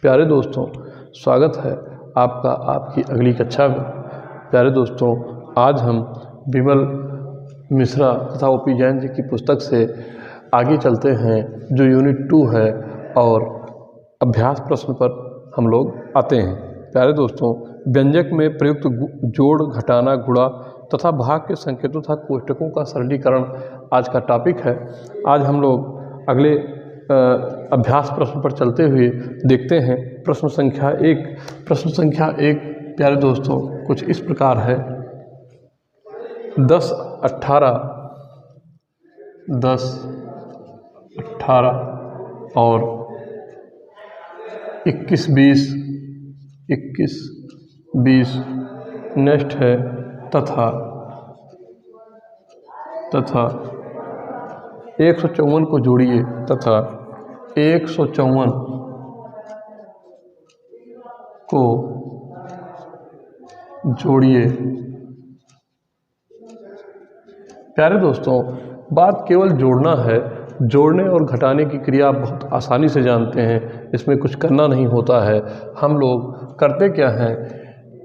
प्यारे दोस्तों, स्वागत है आपका आपकी अगली कक्षा में। प्यारे दोस्तों, आज हम विमल मिश्रा तथा ओ.पी. जैन जी की पुस्तक से आगे चलते हैं, जो यूनिट 2 है, और अभ्यास प्रश्न पर हम लोग आते हैं। प्यारे दोस्तों, व्यंजक में प्रयुक्त जोड़, घटाना, गुणा तथा भाग के संकेतों तथा कोष्ठकों का सरलीकरण आज का टॉपिक है। आज हम लोग अगले अभ्यास प्रश्न पर चलते हुए देखते हैं। प्रश्न संख्या 1। प्रश्न संख्या 1 प्यारे दोस्तों कुछ इस प्रकार है। 10, 18 और 21, 20 नेक्स्ट है तथा 154 को जोड़िए तथा 154 को जोड़िए। प्यारे दोस्तों, बात केवल जोड़ना है। जोड़ने और घटाने की क्रिया आप बहुत आसानी से जानते हैं, इसमें कुछ करना नहीं होता है। हम लोग करते क्या हैं,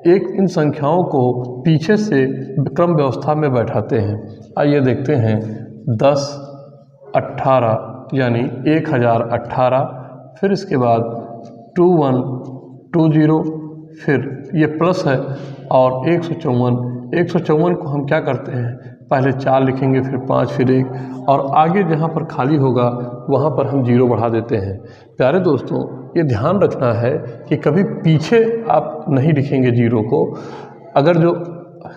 इन संख्याओं को पीछे से क्रम व्यवस्था में बैठाते हैं। आइए देखते हैं। 10, 18 यानी 1018, फिर इसके बाद 2120, फिर ये प्लस है, और 154 को हम क्या करते हैं, पहले 4 लिखेंगे, फिर 5, फिर 1, और आगे जहाँ पर खाली होगा वहाँ पर हम 0 बढ़ा देते हैं। प्यारे दोस्तों, ये ध्यान रखना है कि कभी पीछे आप नहीं लिखेंगे 0 को। अगर जो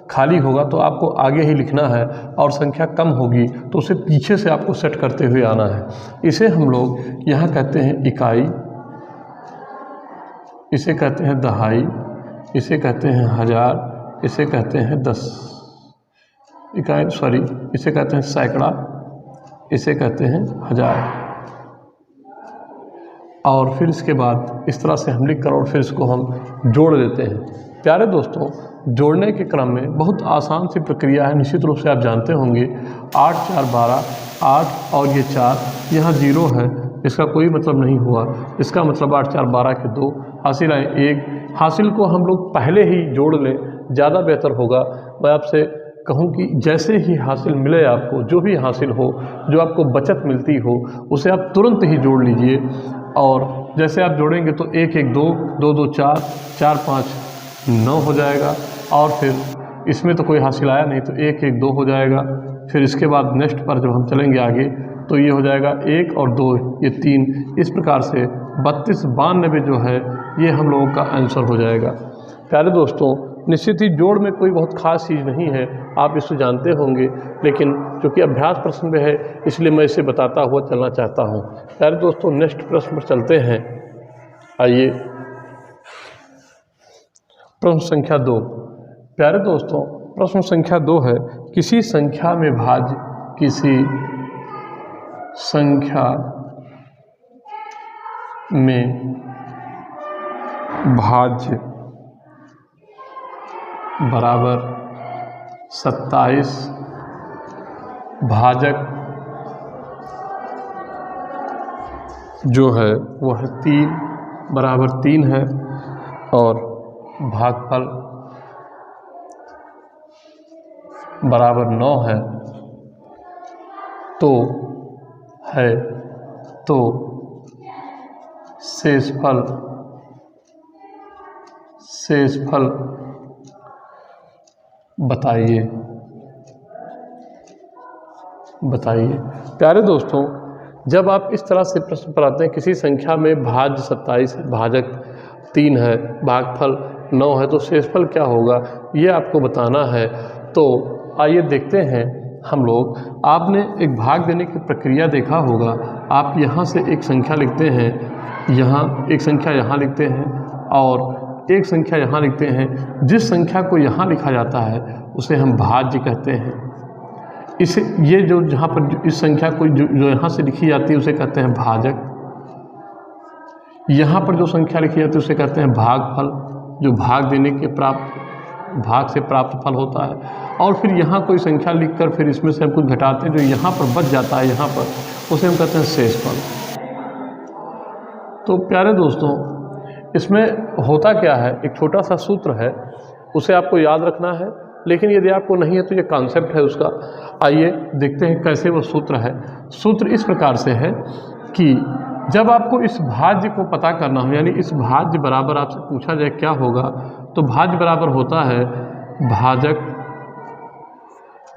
खाली होगा तो आपको आगे ही लिखना है, और संख्या कम होगी तो उसे पीछे से आपको सेट करते हुए आना है। इसे हम लोग यहाँ कहते हैं इकाई, इसे कहते हैं दहाई, इसे कहते हैं हजार, इसे कहते हैं 10 इकाई, इसे कहते हैं सैकड़ा, इसे कहते हैं हजार। और फिर इसके बाद इस तरह से हम लिख कर और फिर इसको हम जोड़ देते हैं। प्यारे दोस्तों, जोड़ने के क्रम में बहुत आसान सी प्रक्रिया है, निश्चित रूप से आप जानते होंगे। 8, 4, 12, 8 और ये 4, यहाँ 0 है, इसका कोई मतलब नहीं हुआ। इसका मतलब 8, 4, 12 के 2 हासिल आए 1। हासिल को हम लोग पहले ही जोड़ लें, ज़्यादा बेहतर होगा। मैं आपसे कहूँ कि जैसे ही हासिल मिले आपको, जो भी हासिल हो, जो आपको बचत मिलती हो, उसे आप तुरंत ही जोड़ लीजिए। और जैसे आप जोड़ेंगे तो 1, 1, 2, 2, 2, 4, 4, 5, 9 हो जाएगा। और फिर इसमें तो कोई हासिल आया नहीं, तो 1, 1, 2 हो जाएगा। फिर इसके बाद नेक्स्ट पर जब हम चलेंगे आगे तो ये हो जाएगा 1 और 2, ये 3। इस प्रकार से 32, 92 जो है ये हम लोगों का आंसर हो जाएगा। प्यारे दोस्तों, निश्चित ही जोड़ में कोई बहुत ख़ास चीज़ नहीं है, आप इसे जानते होंगे, लेकिन चूँकि अभ्यास प्रश्न में है इसलिए मैं इसे बताता हुआ चलना चाहता हूँ। प्यारे दोस्तों, नेक्स्ट प्रश्न पर चलते हैं। आइए, प्रश्न संख्या 2। प्यारे दोस्तों, प्रश्न संख्या 2 है। किसी संख्या में भाज्य बराबर 27, भाजक जो है वह 3 बराबर 3 है, और भागफल बराबर 9 है, तो शेषफल बताइए। प्यारे दोस्तों, जब आप इस तरह से प्रश्न पर आते हैं, किसी संख्या में भाज्य 27 है, भाजक 3 है, भागफल 9 है, तो शेषफल क्या होगा ये आपको बताना है। तो आइए देखते हैं हम लोग। आपने एक भाग देने की प्रक्रिया देखा होगा। आप यहाँ से एक संख्या लिखते हैं, यहाँ एक संख्या यहाँ लिखते हैं, और एक संख्या यहाँ लिखते हैं। जिस संख्या को यहाँ लिखा जाता है उसे हम भाज्य कहते हैं। इसे ये जो जहाँ पर इस संख्या को जो यहाँ से लिखी जाती है उसे कहते हैं भाजक। यहाँ पर जो संख्या लिखी जाती है उसे कहते हैं भागफल, जो भाग देने के भाग से प्राप्त फल होता है। और फिर यहाँ कोई संख्या लिखकर फिर इसमें से हम कुछ घटाते हैं, जो यहाँ पर बच जाता है, यहाँ पर उसे हम कहते हैं शेषफल। तो प्यारे दोस्तों, इसमें होता क्या है, एक छोटा सा सूत्र है, उसे आपको याद रखना है, लेकिन यदि आपको नहीं है तो ये कॉन्सेप्ट है उसका। आइए देखते हैं कैसे वो सूत्र है। सूत्र इस प्रकार से है कि जब आपको इस भाज्य को पता करना हो, यानी इस भाज्य बराबर आपसे पूछा जाए क्या होगा, तो भाज्य बराबर होता है भाजक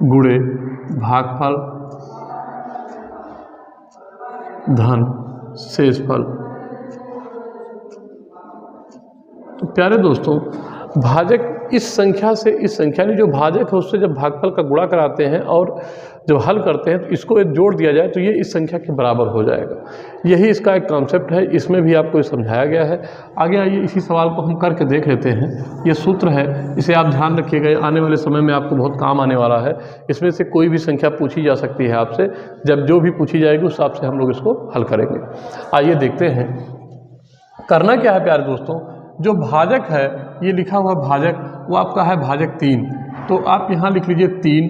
गुणे भागफल धन शेषफल। तो प्यारे दोस्तों, भाजक इस संख्या से इस संख्या में जो भाजक है उससे जब भागफल का गुणा कराते हैं और जब हल करते हैं तो इसको एक जोड़ दिया जाए तो ये इस संख्या के बराबर हो जाएगा। यही इसका एक कॉन्सेप्ट है, इसमें भी आपको समझाया गया है। आगे आइए इसी सवाल को हम करके देख लेते हैं। ये सूत्र है, इसे आप ध्यान रखिएगा, आने वाले समय में आपको बहुत काम आने वाला है। इसमें से कोई भी संख्या पूछी जा सकती है आपसे, जब जो भी पूछी जाएगी उस हिसाब से हम लोग इसको हल करेंगे। आइए देखते हैं करना क्या है। प्यारे दोस्तों, जो भाजक है, ये लिखा हुआ भाजक वो आपका है भाजक 3, तो आप यहाँ लिख लीजिए 3।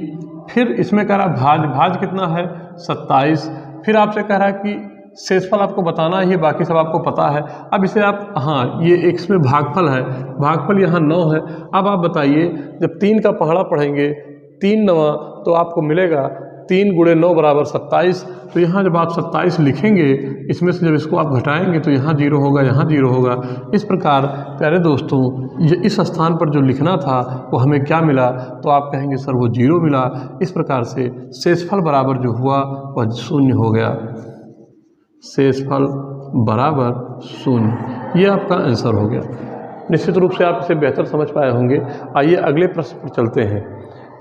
फिर इसमें कह रहा है भाज कितना है 27। फिर आपसे कह रहा है कि शेषफल आपको बताना है, बाकी सब आपको पता है। अब इसे आप, हाँ ये एक इसमें भागफल है, भागफल यहाँ 9 है। अब आप बताइए, जब 3 का पहाड़ा पढ़ेंगे 3 9 तो आपको मिलेगा 3 गुणे 9 बराबर 27। तो यहाँ जब आप 27 लिखेंगे, इसमें से जब इसको आप घटाएंगे तो यहाँ 0 होगा, यहाँ 0 होगा। इस प्रकार प्यारे दोस्तों, ये इस स्थान पर जो लिखना था वो हमें क्या मिला, तो आप कहेंगे सर वो 0 मिला। इस प्रकार से शेषफल बराबर जो हुआ वह 0 हो गया। शेषफल बराबर 0, ये आपका आंसर हो गया। निश्चित रूप से आप इसे बेहतर समझ पाए होंगे। आइए अगले प्रश्न पर चलते हैं।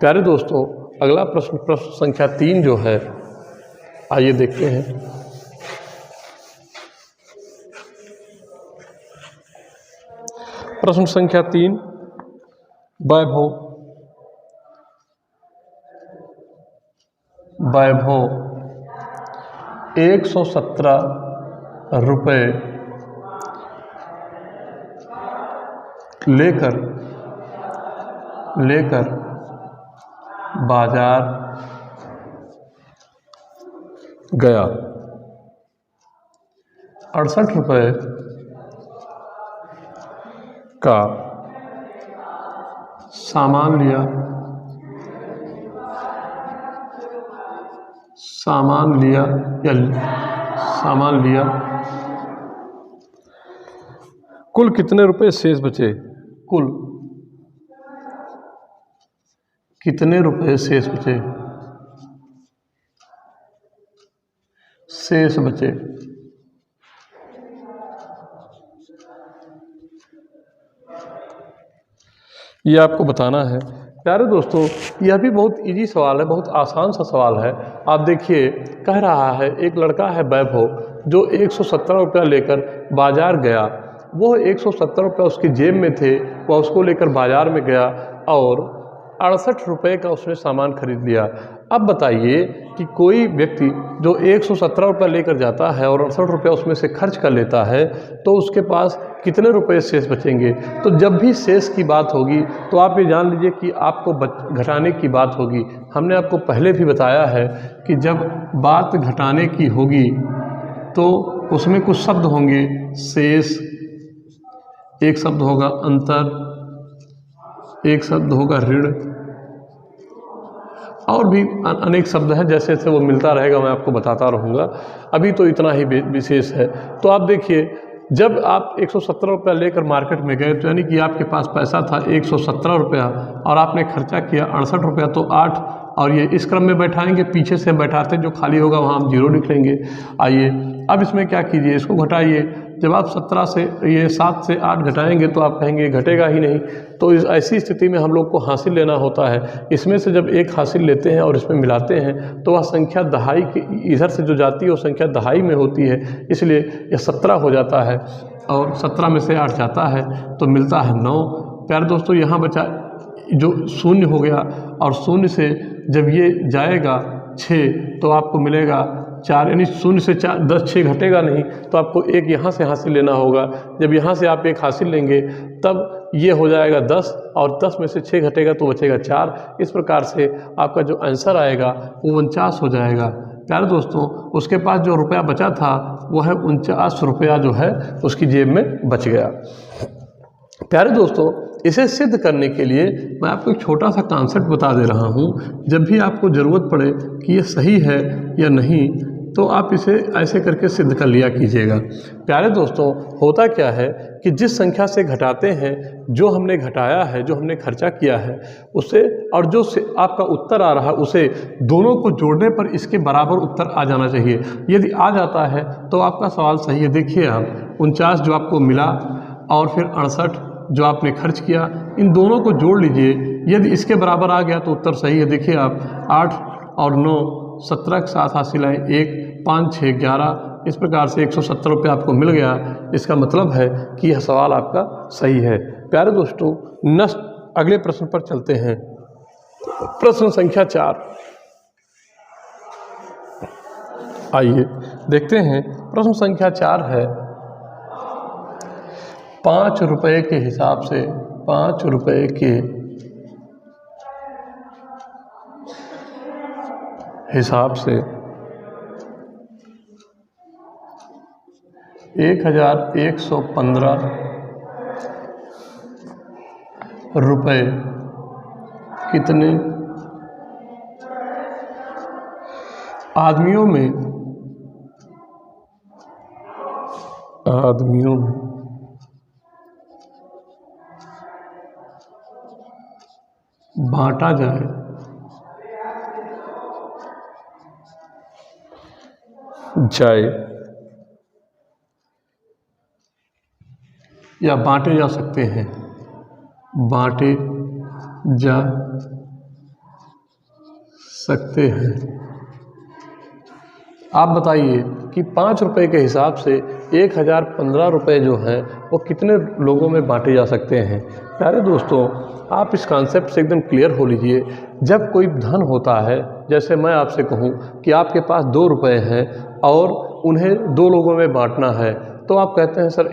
प्यारे दोस्तों, अगला प्रश्न संख्या 3 जो है, आइए देखते हैं। प्रश्न संख्या 3, वैभव 117 रुपये लेकर बाजार गया। 68 रुपये का सामान लिया, कुल कितने रुपए शेष बचे? कुल कितने रुपए शेष बचे? शेष बचे ये आपको बताना है। प्यारे दोस्तों, यह भी बहुत इजी सवाल है, बहुत आसान सा सवाल है। आप देखिए, कह रहा है एक लड़का है वैभव, जो 117 रुपया लेकर बाजार गया। वो 117 रुपया उसकी जेब में थे, वह उसको लेकर बाजार में गया और 68 रुपये का उसने सामान खरीद लिया। अब बताइए कि कोई व्यक्ति जो 117 रुपया लेकर जाता है और 68 रुपया उसमें से खर्च कर लेता है, तो उसके पास कितने रुपए शेष बचेंगे? तो जब भी शेष की बात होगी तो आप ये जान लीजिए कि आपको घटाने की बात होगी। हमने आपको पहले भी बताया है कि जब बात घटाने की होगी तो उसमें कुछ शब्द होंगे, शेष, एक शब्द होगा अंतर, एक शब्द होगा ऋण, और भी अनेक शब्द हैं। जैसे जैसे वो मिलता रहेगा मैं आपको बताता रहूँगा। अभी तो इतना ही विशेष है। तो आप देखिए, जब आप 117 रुपया लेकर मार्केट में गए, तो यानी कि आपके पास पैसा था 117 रुपया और आपने खर्चा किया 68 रुपया, तो 8, और ये इस क्रम में बैठाएंगे, पीछे से बैठाते जो खाली होगा वहाँ हम 0 लिख लेंगे। आइए अब इसमें क्या कीजिए, इसको घटाइए। जब आप 7 से 8 घटाएंगे तो आप कहेंगे घटेगा ही नहीं। तो इस ऐसी स्थिति में हम लोग को हासिल लेना होता है। इसमें से जब एक हासिल लेते हैं और इसमें मिलाते हैं तो वह संख्या दहाई की इधर से जो जाती है वो संख्या दहाई में होती है, इसलिए यह 17 हो जाता है और 17 में से 8 जाता है तो मिलता है 9। प्यारे दोस्तों, यहाँ बचा जो 0 हो गया, और 0 से जब ये जाएगा 6 तो आपको मिलेगा 4, यानी 0 से 4 10, 6 घटेगा नहीं, तो आपको एक यहाँ से हासिल लेना होगा। जब यहाँ से आप एक हासिल लेंगे तब ये हो जाएगा 10, और 10 में से 6 घटेगा तो बचेगा 4। इस प्रकार से आपका जो आंसर आएगा वो 49 हो जाएगा। प्यारे दोस्तों उसके पास जो रुपया बचा था वो है 49 रुपया जो है उसकी जेब में बच गया। प्यारे दोस्तों इसे सिद्ध करने के लिए मैं आपको एक छोटा सा कॉन्सेप्ट बता दे रहा हूँ। जब भी आपको ज़रूरत पड़े कि ये सही है या नहीं तो आप इसे ऐसे करके सिद्ध कर लिया कीजिएगा। प्यारे दोस्तों होता क्या है कि जिस संख्या से घटाते हैं, जो हमने घटाया है, जो हमने खर्चा किया है उसे और जो से आपका उत्तर आ रहा है उसे दोनों को जोड़ने पर इसके बराबर उत्तर आ जाना चाहिए। यदि आ जाता है तो आपका सवाल सही है। देखिए आप 49 जो आपको मिला और फिर 68 जो आपने खर्च किया, इन दोनों को जोड़ लीजिए। यदि इसके बराबर आ गया तो उत्तर सही है। देखिए आप 8 और 9 17 के साथ हासिल आए 1 5 6 11, इस प्रकार से 170 रुपये आपको मिल गया। इसका मतलब है कि यह सवाल आपका सही है। प्यारे दोस्तों नेक्स्ट अगले प्रश्न पर चलते हैं। प्रश्न संख्या 4, आइए देखते हैं। प्रश्न संख्या 4 है 5 रुपये के हिसाब से 5 रुपये के हिसाब से 1115 रुपये कितने आदमियों में बांटा जाए या बांटे जा सकते हैं, बांटे जा सकते हैं। आप बताइए कि 5 रुपये के हिसाब से 1015 रुपये जो हैं वो कितने लोगों में बांटे जा सकते हैं। प्यारे दोस्तों आप इस कॉन्सेप्ट से एकदम क्लियर हो लीजिए। जब कोई धन होता है, जैसे मैं आपसे कहूँ कि आपके पास 2 रुपये हैं और उन्हें 2 लोगों में बांटना है, तो आप कहते हैं सर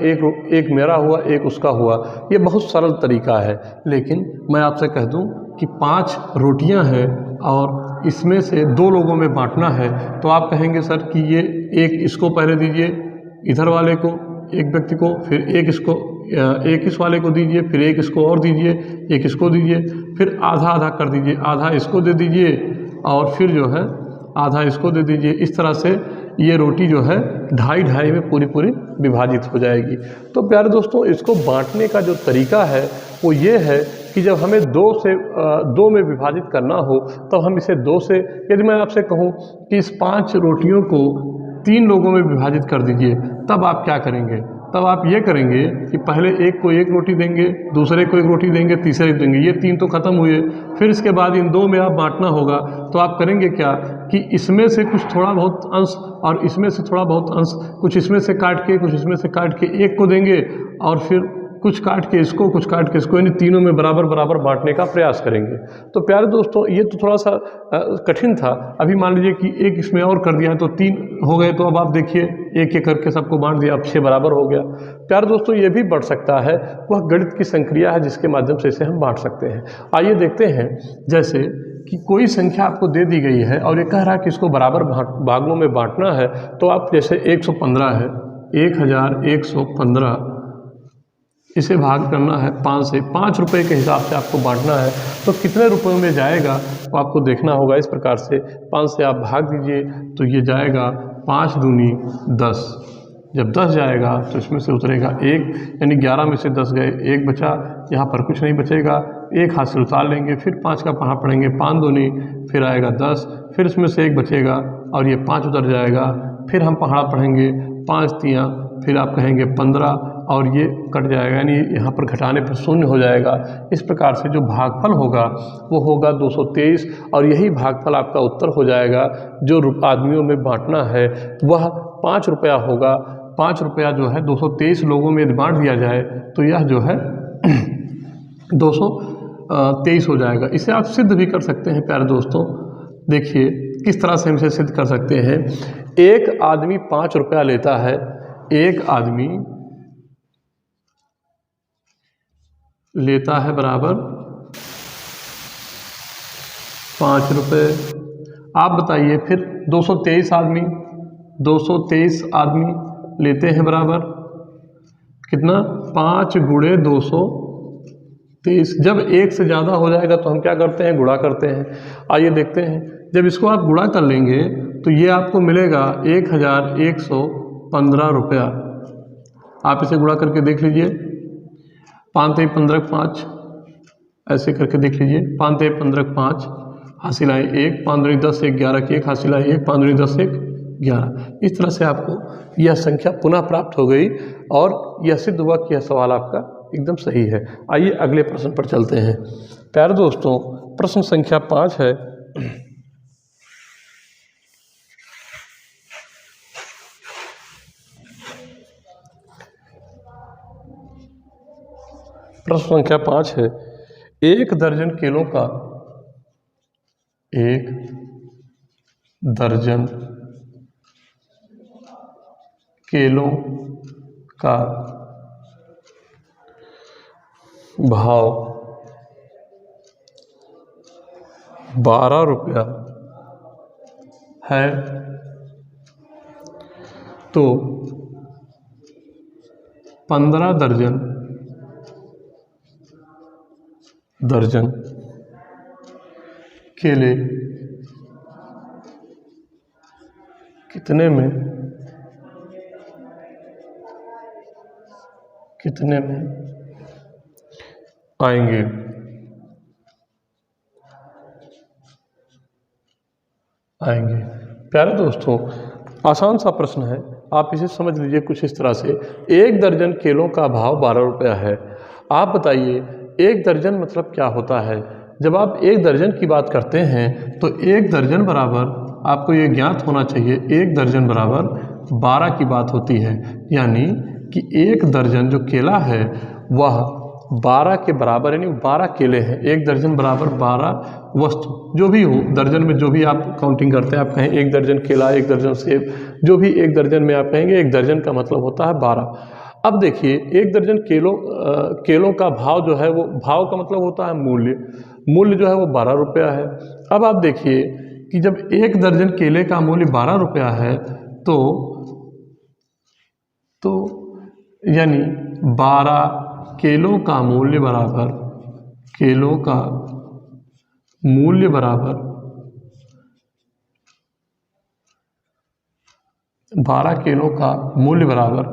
एक मेरा हुआ एक उसका हुआ। ये बहुत सरल तरीका है, लेकिन मैं आपसे कह दूं कि 5 रोटियां हैं और इसमें से 2 लोगों में बांटना है, तो आप कहेंगे सर कि ये एक इसको पहले दीजिए, इधर वाले को एक व्यक्ति को, फिर एक इसको एक इस वाले को दीजिए, फिर एक इसको और दीजिए, एक इसको दीजिए, फिर आधा आधा कर दीजिए, आधा इसको दे दीजिए और फिर जो है आधा इसको दे दीजिए। इस तरह से ये रोटी जो है 2.5 में पूरी विभाजित हो जाएगी। तो प्यारे दोस्तों इसको बांटने का जो तरीका है वो ये है कि जब हमें 2 में विभाजित करना हो तो हम इसे 2 से, यदि मैं आपसे कहूँ कि इस 5 रोटियों को 3 लोगों में विभाजित कर दीजिए, तब आप क्या करेंगे? तब आप ये करेंगे कि पहले एक को एक रोटी देंगे, दूसरे को एक रोटी देंगे, तीसरे को देंगे, ये 3 तो ख़त्म हुए। फिर इसके बाद इन 2 में आप बांटना होगा, तो आप करेंगे क्या कि इसमें से कुछ थोड़ा बहुत अंश और इसमें से थोड़ा बहुत अंश, कुछ इसमें से काट के कुछ इसमें से काट के एक को देंगे और फिर कुछ काट के इसको, कुछ काट के इसको, यानी तीनों में बराबर बराबर बांटने का प्रयास करेंगे। तो प्यारे दोस्तों ये तो थोड़ा सा कठिन था। अभी मान लीजिए कि एक इसमें और कर दिया है तो 3 हो गए, तो अब आप देखिए एक एक करके सबको बांट दिया, अब 6 बराबर हो गया। प्यारे दोस्तों ये भी बढ़ सकता है, वह गणित की संक्रिया है जिसके माध्यम से इसे हम बांट सकते हैं। आइए देखते हैं, जैसे कि कोई संख्या आपको दे दी गई है और ये कह रहा है कि इसको बराबर भागों में बांटना है, तो आप जैसे 115 है, 1115 इसे भाग करना है 5 से, 5 रुपये के हिसाब से आपको बांटना है, तो कितने रुपयों में जाएगा वो आपको देखना होगा। इस प्रकार से 5 से आप भाग दीजिए तो ये जाएगा 5 दूनी 10। जब 10 जाएगा तो इसमें से उतरेगा 1, यानी 11 में से 10 गए, 1 बचा, यहाँ पर कुछ नहीं बचेगा, 1 हाथ से उतार लेंगे, फिर 5 का पहाड़ा पढ़ेंगे, 5 दूनी, फिर आएगा 10, फिर इसमें से 1 बचेगा और ये 5 उतर जाएगा, फिर हम पहाड़ा पढ़ेंगे 5 तियाँ, फिर आप कहेंगे 15 और ये कट जाएगा, यानी यहाँ पर घटाने पर 0 हो जाएगा। इस प्रकार से जो भागफल होगा वो होगा 223 और यही भागफल आपका उत्तर हो जाएगा। जो आदमियों में बांटना है वह 5 रुपया होगा। 5 रुपया जो है 223 लोगों में बांट दिया जाए तो यह जो है 223 हो जाएगा। इसे आप सिद्ध भी कर सकते हैं प्यारे दोस्तों। देखिए किस तरह से हम इसे सिद्ध कर सकते हैं। एक आदमी 5 रुपया लेता है, एक आदमी लेता है बराबर 5 रुपये आप बताइए फिर 223 आदमी 223 आदमी लेते हैं बराबर कितना 5 गुणे 223। जब एक से ज़्यादा हो जाएगा तो हम क्या करते हैं, गुणा करते हैं। आइए देखते हैं, जब इसको आप गुणा कर लेंगे तो ये आपको मिलेगा 1115 रुपया। आप इसे गुणा करके देख लीजिए, 5 3 15 5, ऐसे करके देख लीजिए, 5 3 15 5 हासिल आए 1, 5 दूनी 10 1 11 की 1 हासिल आए 1, 5 दूनी 10 1 11। इस तरह से आपको यह संख्या पुनः प्राप्त हो गई और यह सिद्ध हुआ कि यह सवाल आपका एकदम सही है। आइए अगले प्रश्न पर चलते हैं। प्यारे दोस्तों, प्रश्न संख्या 5 है। प्रश्न संख्या 5 है, 1 दर्जन केलों का 1 दर्जन केलों का भाव 12 रुपया है, तो 15 दर्जन केले कितने में आएंगे। प्यारे दोस्तों, आसान सा प्रश्न है, आप इसे समझ लीजिए कुछ इस तरह से। 1 दर्जन केलों का भाव 12 रुपया है। आप बताइए 1 दर्जन मतलब क्या होता है। जब आप 1 दर्जन की बात करते हैं तो 1 दर्जन बराबर आपको ये ज्ञात होना चाहिए, 1 दर्जन बराबर 12 की बात होती है। यानी कि 1 दर्जन जो केला है वह 12 के बराबर, यानी 12 केले हैं। 1 दर्जन बराबर 12 वस्तु, जो भी हो दर्जन में, जो भी आप काउंटिंग करते हैं, आप कहें 1 दर्जन केला, 1 दर्जन सेब, जो भी 1 दर्जन में आप कहेंगे, 1 दर्जन का मतलब होता है 12। अब देखिए 1 दर्जन केलों का भाव जो है, वो भाव का मतलब होता है मूल्य जो है वो 12 रुपया है। अब आप देखिए कि जब 1 दर्जन केले का मूल्य 12 रुपया है तो यानी 12 केलों का मूल्य बराबर 12 केलों का मूल्य बराबर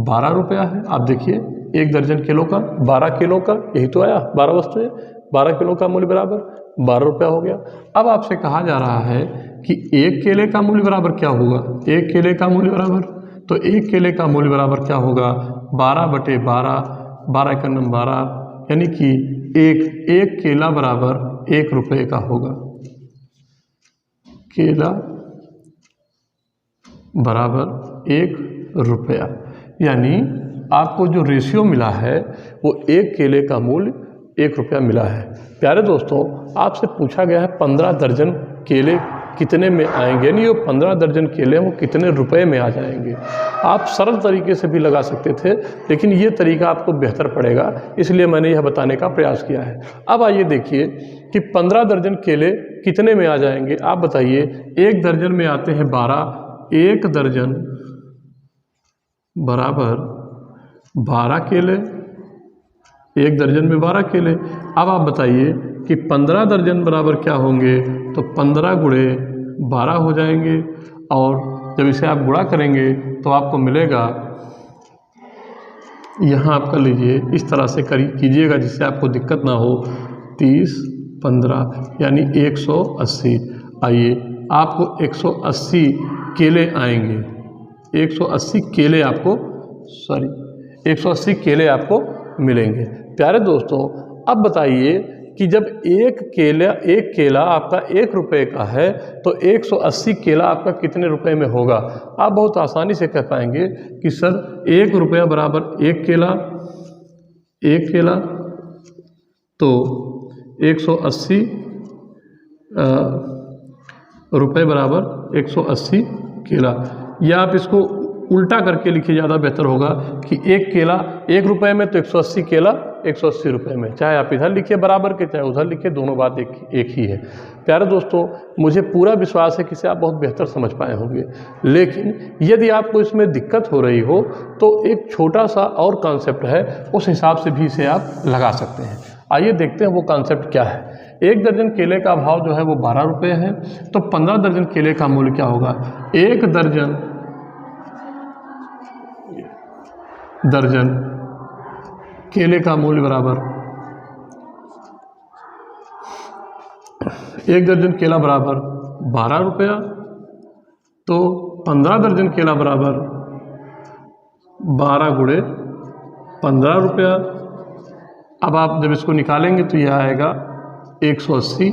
12 रुपया है। आप देखिए 1 दर्जन केलों का, 12 केलों का, यही तो आया, 12 वस्तुएं, 12 किलो का मूल्य बराबर 12 रुपया हो गया। अब आपसे कहा जा रहा है कि 1 केले का मूल्य बराबर क्या होगा। 1 केले का मूल्य बराबर, तो 1 केले का मूल्य बराबर क्या होगा, 12/12, 12 का नम 12, यानी कि एक केला बराबर 1 रुपये का होगा। केला बराबर 1 रुपया, यानी आपको जो रेशियो मिला है वो 1 केले का मूल्य 1 रुपया मिला है। प्यारे दोस्तों, आपसे पूछा गया है 15 दर्जन केले कितने में आएंगे, यानी वो 15 दर्जन केले वो कितने रुपए में आ जाएंगे। आप सरल तरीके से भी लगा सकते थे, लेकिन ये तरीका आपको बेहतर पड़ेगा, इसलिए मैंने यह बताने का प्रयास किया है। अब आइए देखिए कि 15 दर्जन केले कितने में आ जाएंगे। आप बताइए, 1 दर्जन में आते हैं 12, 1 दर्जन बराबर 12 केले, 1 दर्जन में 12 केले। अब आप बताइए कि 15 दर्जन बराबर क्या होंगे, तो 15 गुणे 12 हो जाएंगे, और जब इसे आप गुणा करेंगे तो आपको मिलेगा, यहाँ आप कर लीजिए, इस तरह से कीजिएगा जिससे आपको दिक्कत ना हो, 30 15 यानी 180। आइए, आपको 180 केले आएंगे, 180 केले आपको 180 केले आपको मिलेंगे। प्यारे दोस्तों, अब बताइए कि जब एक केला आपका 1 रुपये का है तो 180 केला आपका कितने रुपए में होगा। आप बहुत आसानी से कह पाएंगे कि सर 1 रुपया बराबर 1 केला, तो 180 रुपये बराबर 180 केला। या आप इसको उल्टा करके लिखिए, ज़्यादा बेहतर होगा कि 1 केला 1 रुपये में, तो 180 केला 180 रुपये में। चाहे आप इधर लिखिए बराबर के, चाहे उधर लिखिए, दोनों बात एक ही है। प्यारे दोस्तों, मुझे पूरा विश्वास है कि इसे आप बहुत बेहतर समझ पाए होंगे, लेकिन यदि आपको इसमें दिक्कत हो रही हो तो एक छोटा सा और कॉन्सेप्ट है, उस हिसाब से भी इसे आप लगा सकते हैं। आइए देखते हैं वो कॉन्सेप्ट क्या है। 1 दर्जन केले का भाव जो है वो 12 रुपये है, तो 15 दर्जन केले का मूल्य क्या होगा? 1 दर्जन केले का मूल्य बराबर 1 दर्जन केला बराबर 12 रुपया, तो 15 दर्जन केला बराबर 12 गुणे 15 रुपया। अब आप जब इसको निकालेंगे तो यह आएगा 180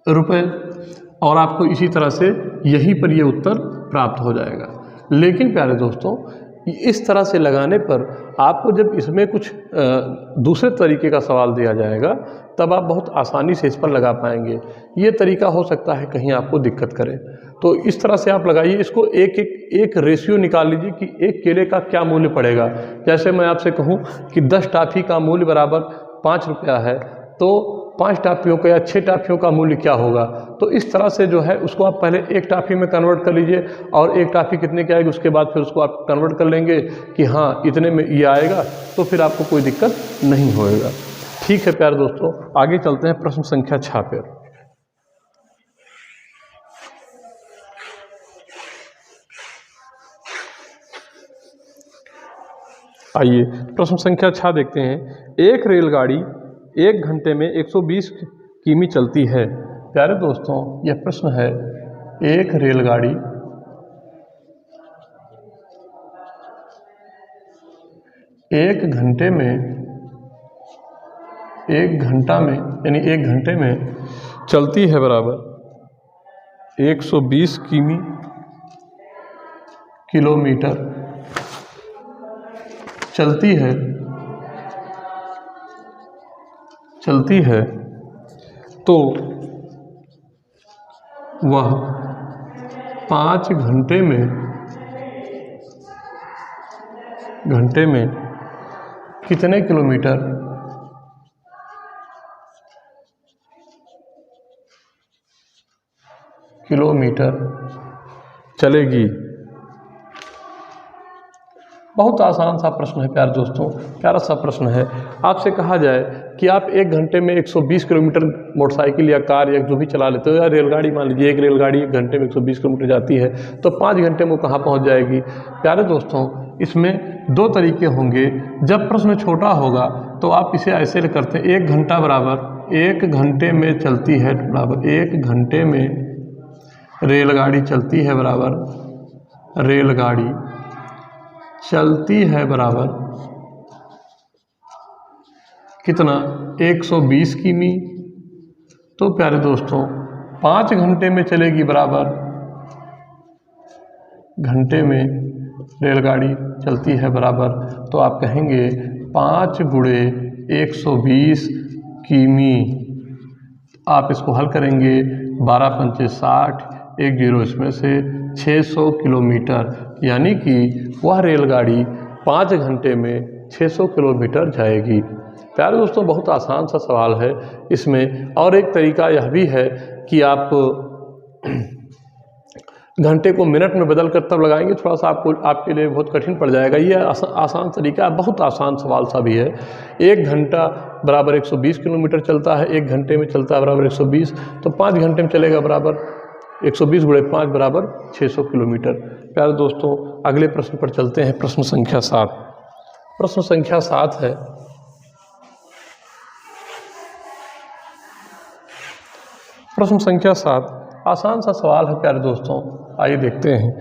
रुपये, और आपको इसी तरह से यहीं पर ये उत्तर प्राप्त हो जाएगा। लेकिन प्यारे दोस्तों, इस तरह से लगाने पर आपको जब इसमें कुछ दूसरे तरीके का सवाल दिया जाएगा तब आप बहुत आसानी से इस पर लगा पाएंगे। ये तरीका हो सकता है कहीं आपको दिक्कत करे, तो इस तरह से आप लगाइए। इसको एक रेशियो निकाल लीजिए कि एक केले का क्या मूल्य पड़ेगा। जैसे मैं आपसे कहूँ कि 10 टॉफ़ी का मूल्य बराबर 5 रुपया है, तो 5 टॉफ़ियों का या 6 टॉफ़ियों का मूल्य क्या होगा। तो इस तरह से जो है उसको आप पहले एक टॉफ़ी में कन्वर्ट कर लीजिए, और एक टॉफ़ी कितने की आएगी उसके बाद फिर उसको आप कन्वर्ट कर लेंगे कि हाँ इतने में ये आएगा, तो फिर आपको कोई दिक्कत नहीं होएगा। ठीक है प्यारे दोस्तों, आगे चलते हैं प्रश्न संख्या 6 पर। आइए प्रश्न संख्या 6 देखते हैं। एक रेलगाड़ी 1 घंटे में 120 किमी चलती है। प्यारे दोस्तों, यह प्रश्न है, एक रेलगाड़ी 1 घंटे में 1 घंटा में यानी 1 घंटे में चलती है बराबर 120 किलोमीटर चलती है, तो वह 5 घंटे में कितने किलोमीटर चलेगी। बहुत आसान सा प्रश्न है प्यारे दोस्तों, प्यारा सा प्रश्न है। आपसे कहा जाए कि आप 1 घंटे में 120 किलोमीटर मोटरसाइकिल या कार या जो भी चला लेते हो, या रेलगाड़ी मान लीजिए, एक रेलगाड़ी 1 घंटे में 120 किलोमीटर जाती है, तो 5 घंटे में वो कहाँ पहुँच जाएगी। प्यारे दोस्तों, इसमें 2 तरीके होंगे। जब प्रश्न छोटा होगा तो आप इसे ऐसे करते हैं, 1 घंटा बराबर 1 घंटे में चलती है बराबर 1 घंटे में रेलगाड़ी चलती है बराबर रेलगाड़ी चलती है बराबर कितना 120 किमी। तो प्यारे दोस्तों, 5 घंटे में चलेगी बराबर घंटे में रेलगाड़ी चलती है बराबर, तो आप कहेंगे 5 गुणे 120 किमी। आप इसको हल करेंगे, 12 पंचे 60, 1 जीरो इसमें से 600 किलोमीटर, यानी कि वह रेलगाड़ी 5 घंटे में 600 किलोमीटर जाएगी। प्यारे दोस्तों, बहुत आसान सा सवाल है। इसमें और एक तरीका यह भी है कि आप घंटे को मिनट में बदल कर तब लगाएंगे, थोड़ा सा आपके लिए बहुत कठिन पड़ जाएगा। ये आसान तरीका, बहुत आसान सवाल सा भी है। 1 घंटा बराबर 120 किलोमीटर चलता है, 1 घंटे में चलता है बराबर 120, तो 5 घंटे में चलेगा बराबर 120 गुणे 5 बराबर 600 किलोमीटर। प्यारे दोस्तों, अगले प्रश्न पर चलते हैं। प्रश्न संख्या 7। प्रश्न संख्या 7 है, प्रश्न संख्या 7 आसान सा सवाल है प्यारे दोस्तों। आइए देखते हैं।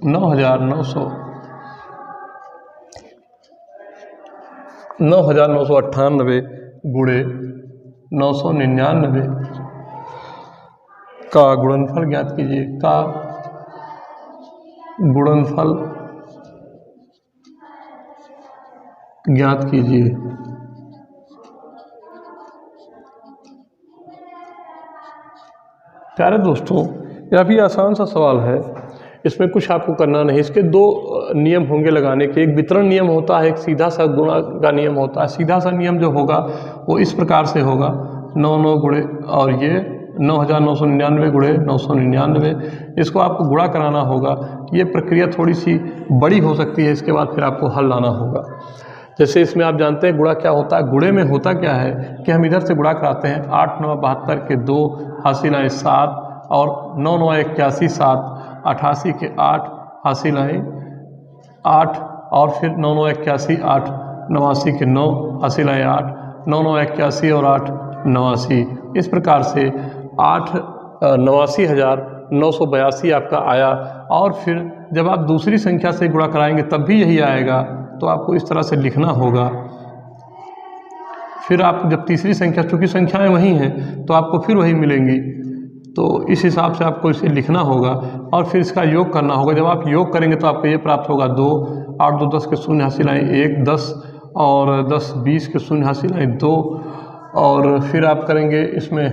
9,998 गुणे 999 का गुणनफल ज्ञात कीजिए। का गुणनफल ज्ञात कीजिए। प्यारे दोस्तों, यह भी आसान सा सवाल है। इसमें कुछ आपको करना नहीं। इसके दो नियम होंगे लगाने के, एक वितरण नियम होता है, एक सीधा सा गुणा का नियम होता है। सीधा सा नियम जो होगा वो इस प्रकार से होगा, 9 गुणे और ये 9,999 गुणे 999, इसको आपको गुणा कराना होगा। ये प्रक्रिया थोड़ी सी बड़ी हो सकती है, इसके बाद फिर आपको हल लाना होगा। जैसे इसमें आप जानते हैं गुणा क्या होता है। गुणे में होता क्या है कि हम इधर से गुणा कराते हैं, 8 9 72 के 2 हासिल आए 7 और 9 9 81 7 88 के 8 हासिल आए 8 और फिर 9 9 81 8 89 के 9 हासिल आए 8 9 9 81 और 8 89। इस प्रकार से 89,982 आपका आया। और फिर जब आप दूसरी संख्या से गुणा कराएंगे तब भी यही आएगा, तो आपको इस तरह से लिखना होगा। फिर आप जब तीसरी संख्या, चूँकि संख्याएं वही हैं तो आपको फिर वही मिलेंगी, तो इस हिसाब से आपको इसे लिखना होगा और फिर इसका योग करना होगा। जब आप योग करेंगे तो आपको ये प्राप्त होगा 2 8 2 10 के शून्य हासिल आए 1 10 और 10 20 के शून्य हासिल आए 2 और फिर आप करेंगे इसमें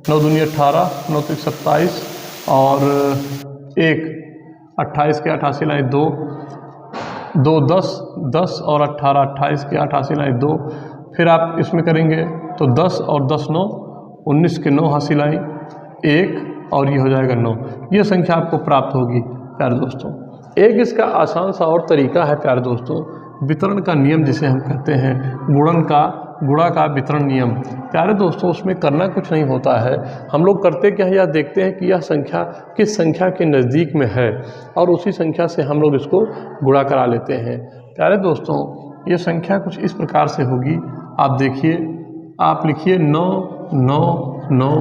9 दूनी 18 9 3 27 और 1 28 के 8 हासिल आए 2 2 10 10 और 18 28 के 8 हासिल आए 2। फिर आप इसमें करेंगे तो 10 और 10 9 19 के 9 हासिल आए 1 और ये हो जाएगा 9। ये संख्या आपको प्राप्त होगी प्यारे दोस्तों। एक इसका आसान सा और तरीका है प्यारे दोस्तों, वितरण का नियम जिसे हम कहते हैं, गुणा का वितरण नियम। प्यारे दोस्तों उसमें करना कुछ नहीं होता है, हम लोग करते क्या है, या देखते हैं कि यह संख्या किस संख्या के नज़दीक में है और उसी संख्या से हम लोग इसको गुणा करा लेते हैं। प्यारे दोस्तों ये संख्या कुछ इस प्रकार से होगी, आप देखिए, आप लिखिए 9 9 9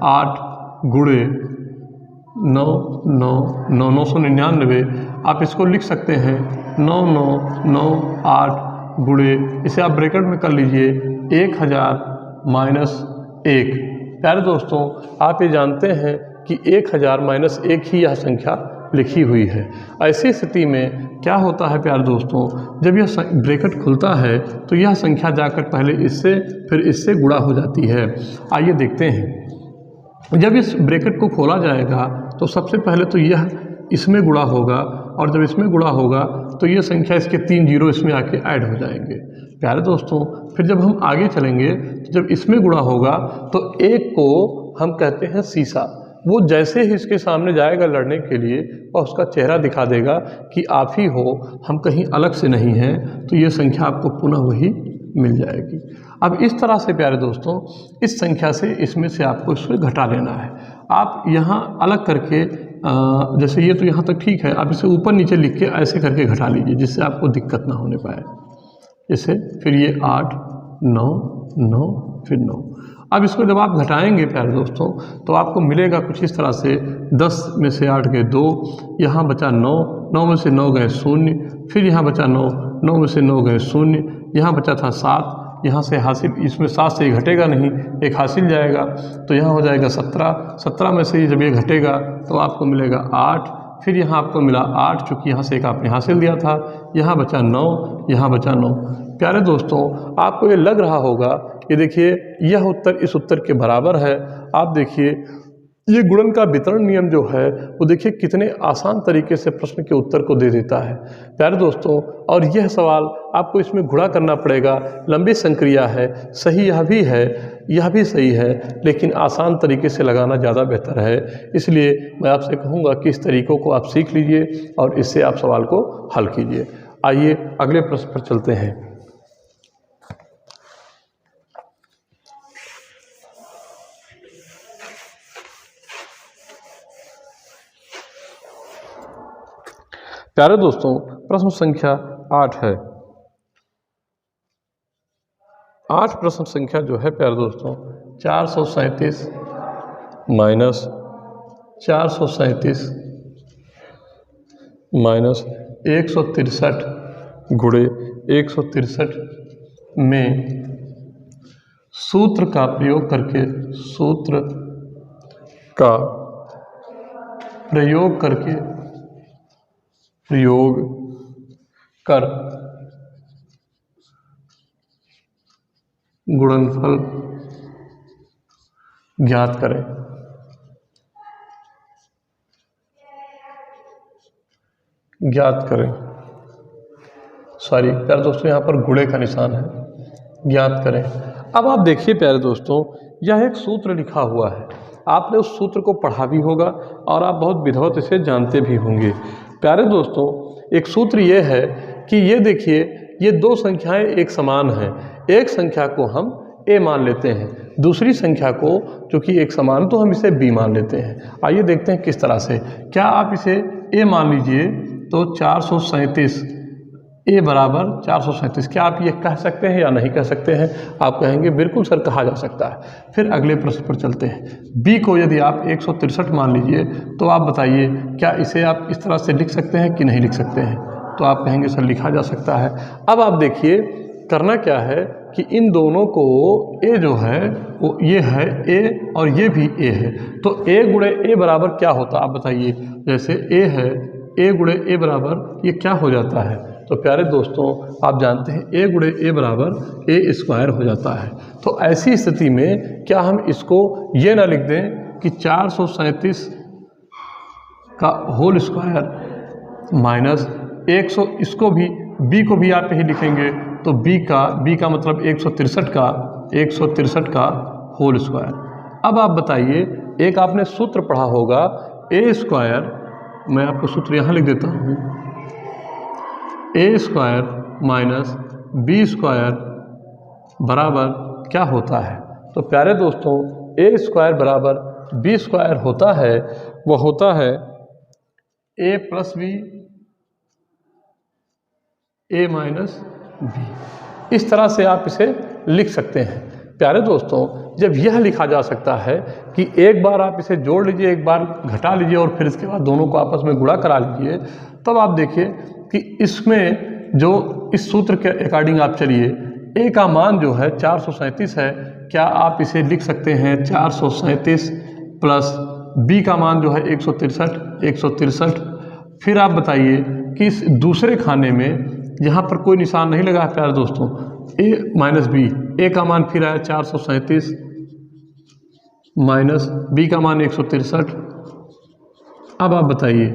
8 गुणे 9 9 9 999। आप इसको लिख सकते हैं 9 9 9 8 गुणे, इसे आप ब्रैकेट में कर लीजिए 1000 माइनस 1। प्यारे दोस्तों आप ये जानते हैं कि 1000 माइनस 1 ही यह संख्या लिखी हुई है। ऐसी स्थिति में क्या होता है प्यारे दोस्तों, जब यह ब्रैकेट खुलता है तो यह संख्या जाकर पहले इससे फिर इससे गुणा हो जाती है। आइए देखते हैं, जब इस ब्रैकेट को खोला जाएगा तो सबसे पहले तो यह इसमें गुणा होगा और जब इसमें गुणा होगा तो ये संख्या इसके 3 जीरो इसमें आके ऐड हो जाएंगे। प्यारे दोस्तों फिर जब हम आगे चलेंगे तो जब इसमें गुणा होगा तो एक को हम कहते हैं शीशा, वो जैसे ही इसके सामने जाएगा लड़ने के लिए और उसका चेहरा दिखा देगा कि आप ही हो, हम कहीं अलग से नहीं हैं, तो ये संख्या आपको पुनः वही मिल जाएगी। अब इस तरह से प्यारे दोस्तों इस संख्या से इसमें से आपको इसमें घटा लेना है। आप यहाँ अलग करके जैसे ये तो यहाँ तक ठीक है, आप इसे ऊपर नीचे लिख के ऐसे करके घटा लीजिए जिससे आपको दिक्कत ना होने पाए। जैसे फिर ये 8 9 9 फिर 9। अब इसको जब आप घटाएंगे प्यारे दोस्तों तो आपको मिलेगा कुछ इस तरह से, 10 में से 8 गए 2, यहाँ बचा 9, 9 में से 9 गए 0, फिर यहाँ बचा 9, 9 में से 9 गए 0, यहाँ बचा था 7, यहाँ से हासिल, इसमें 7 से ही घटेगा नहीं, एक हासिल जाएगा तो यहाँ हो जाएगा 17, 17 में से जब ये घटेगा तो आपको मिलेगा 8, फिर यहाँ आपको मिला 8 चूँकि यहाँ से एक आपने हासिल दिया था, यहाँ बचा 9, यहाँ बचा 9। प्यारे दोस्तों आपको ये लग रहा होगा, ये देखिए यह उत्तर इस उत्तर के बराबर है। आप देखिए ये गुणन का वितरण नियम जो है वो देखिए कितने आसान तरीके से प्रश्न के उत्तर को दे देता है प्यारे दोस्तों। और यह सवाल आपको इसमें गुणा करना पड़ेगा, लंबी संक्रिया है, सही यह भी है, यह भी सही है, लेकिन आसान तरीके से लगाना ज़्यादा बेहतर है। इसलिए मैं आपसे कहूँगा कि इस तरीक़ों को आप सीख लीजिए और इससे आप सवाल को हल कीजिए। आइए अगले प्रश्न पर चलते हैं। प्यारे दोस्तों प्रश्न संख्या 8 है। 8 प्रश्न संख्या जो है प्यारे दोस्तों 437 माइनस 437 माइनस 163 गुणे 163 में सूत्र का प्रयोग करके प्रयोग कर गुणनफल ज्ञात करें। ज्ञात करें। सॉरी प्यारे दोस्तों, यहाँ पर गुणे का निशान है, ज्ञात करें। अब आप देखिए प्यारे दोस्तों, यह एक सूत्र लिखा हुआ है, आपने उस सूत्र को पढ़ा भी होगा और आप बहुत विधिवत इसे जानते भी होंगे। प्यारे दोस्तों, एक सूत्र ये है कि ये देखिए, ये दो संख्याएं एक समान हैं। एक संख्या को हम a मान लेते हैं, दूसरी संख्या को जो कि एक समान, तो हम इसे b मान लेते हैं। आइए देखते हैं किस तरह से। क्या आप इसे a मान लीजिए तो 437, a बराबर 437, क्या आप ये कह सकते हैं या नहीं कह सकते हैं? आप कहेंगे बिल्कुल सर कहा जा सकता है। फिर अगले प्रश्न पर चलते हैं। b को यदि आप 163 मान लीजिए तो आप बताइए क्या इसे आप इस तरह से लिख सकते हैं कि नहीं लिख सकते हैं? तो आप कहेंगे सर लिखा जा सकता है। अब आप देखिए करना क्या है कि इन दोनों को a जो है वो ये है a और ये भी a है, तो a गुणे a बराबर क्या होता है आप बताइए। जैसे a है, a गुणे a बराबर ये क्या हो जाता है? तो प्यारे दोस्तों आप जानते हैं a गुणे a बराबर a स्क्वायर हो जाता है। तो ऐसी स्थिति में क्या हम इसको ये ना लिख दें कि 437 का होल स्क्वायर माइनस 100, इसको भी b को भी आप यही लिखेंगे तो b का मतलब 163 का होल स्क्वायर। अब आप बताइए, एक आपने सूत्र पढ़ा होगा a स्क्वायर, मैं आपको सूत्र यहाँ लिख देता हूँ, a square minus b square बराबर क्या होता है? तो प्यारे दोस्तों a स्क्वायर बराबर b स्क्वायर होता है, वो होता है a plus b a minus b. इस तरह से आप इसे लिख सकते हैं। प्यारे दोस्तों जब यह लिखा जा सकता है कि एक बार आप इसे जोड़ लीजिए, एक बार घटा लीजिए और फिर इसके बाद दोनों को आपस में गुणा करा लीजिए, तब आप देखिए कि इसमें जो इस सूत्र के अकॉर्डिंग आप चलिए, a का मान जो है 437 है, क्या आप इसे लिख सकते हैं 437 प्लस b का मान जो है 163। फिर आप बताइए कि इस दूसरे खाने में यहाँ पर कोई निशान नहीं लगा है प्यारे दोस्तों, a माइनस बी, a का मान फिर आया 437 माइनस b का मान 163। अब आप बताइए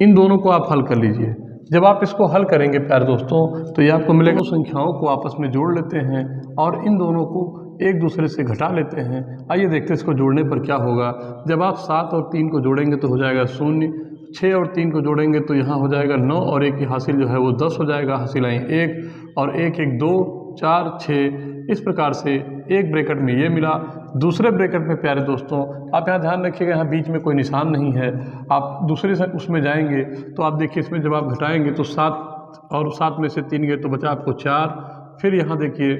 इन दोनों को आप हल कर लीजिए। जब आप इसको हल करेंगे प्यारे दोस्तों तो ये आपको मिलेगा, संख्याओं को आपस में जोड़ लेते हैं और इन दोनों को एक दूसरे से घटा लेते हैं। आइए देखते हैं इसको जोड़ने पर क्या होगा। जब आप 7 और 3 को जोड़ेंगे तो हो जाएगा 0, 6 और 3 को जोड़ेंगे तो यहाँ हो जाएगा 9 और 1 की हासिल जो है वो 10 हो जाएगा, हासिल आएँ 1 और 1 1 2 4 6। इस प्रकार से एक ब्रैकेट में ये मिला। दूसरे ब्रैकेट में प्यारे दोस्तों आप यहाँ ध्यान रखिएगा, यहाँ बीच में कोई निशान नहीं है। आप दूसरे से उसमें जाएंगे तो आप देखिए इसमें जब आप घटाएंगे तो 7 और 7 में से 3 गए तो बचा आपको 4। फिर यहाँ देखिए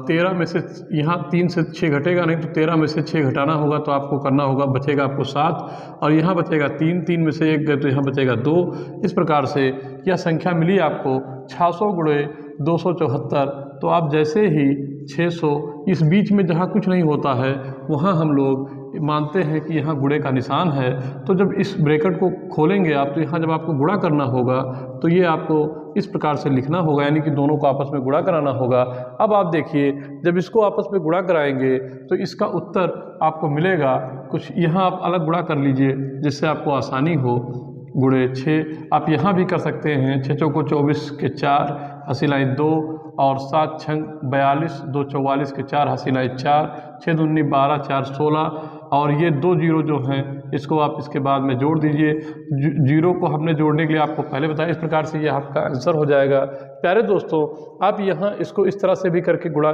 13 में से यहाँ 3 से 6 घटेगा नहीं, तो 13 में से 6 घटाना होगा तो आपको करना होगा, बचेगा आपको 7 और यहाँ बचेगा 3 में से 1 गए तो यहाँ बचेगा 2। इस प्रकार से यह संख्या मिली आपको 600 गुणे 274। तो आप जैसे ही 600 इस बीच में जहाँ कुछ नहीं होता है वहाँ हम लोग मानते हैं कि यहाँ गुणे का निशान है। तो जब इस ब्रैकेट को खोलेंगे आप तो यहाँ जब आपको गुणा करना होगा तो ये आपको इस प्रकार से लिखना होगा, यानी कि दोनों को आपस में गुणा कराना होगा। अब आप देखिए जब इसको आपस में गुणा कराएंगे तो इसका उत्तर आपको मिलेगा कुछ, यहाँ आप अलग गुणा कर लीजिए जिससे आपको आसानी हो। गुणे 6 आप यहाँ भी कर सकते हैं, 6 चौको 24 के 4 हासिल आए 2 और 7 छंग 42, 2 44 के 4 हासिल आए 4, 6 दूनी 12 4 16 और ये 2 जीरो जो हैं इसको आप इसके बाद में जोड़ दीजिए। जीरो को हमने जोड़ने के लिए आपको पहले बताया, इस प्रकार से ये आपका आंसर हो जाएगा। प्यारे दोस्तों आप यहाँ इसको इस तरह से भी करके गुणा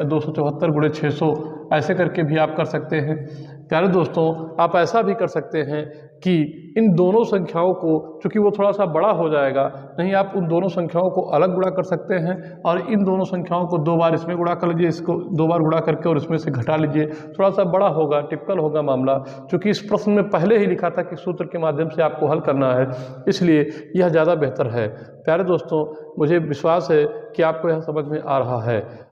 274 गुणे 600 ऐसे करके भी आप कर सकते हैं। प्यारे दोस्तों आप ऐसा भी कर सकते हैं कि इन दोनों संख्याओं को, चूँकि वो थोड़ा सा बड़ा हो जाएगा, नहीं आप उन दोनों संख्याओं को अलग गुणा कर सकते हैं और इन दोनों संख्याओं को 2 बार इसमें गुणा कर लीजिए, इसको 2 बार गुणा करके और इसमें से घटा लीजिए, थोड़ा सा बड़ा होगा, टिपिकल होगा मामला। चूँकि इस प्रश्न में पहले ही लिखा था कि सूत्र के माध्यम से आपको हल करना है, इसलिए यह ज़्यादा बेहतर है। प्यारे दोस्तों मुझे विश्वास है कि आपको यह समझ में आ रहा है।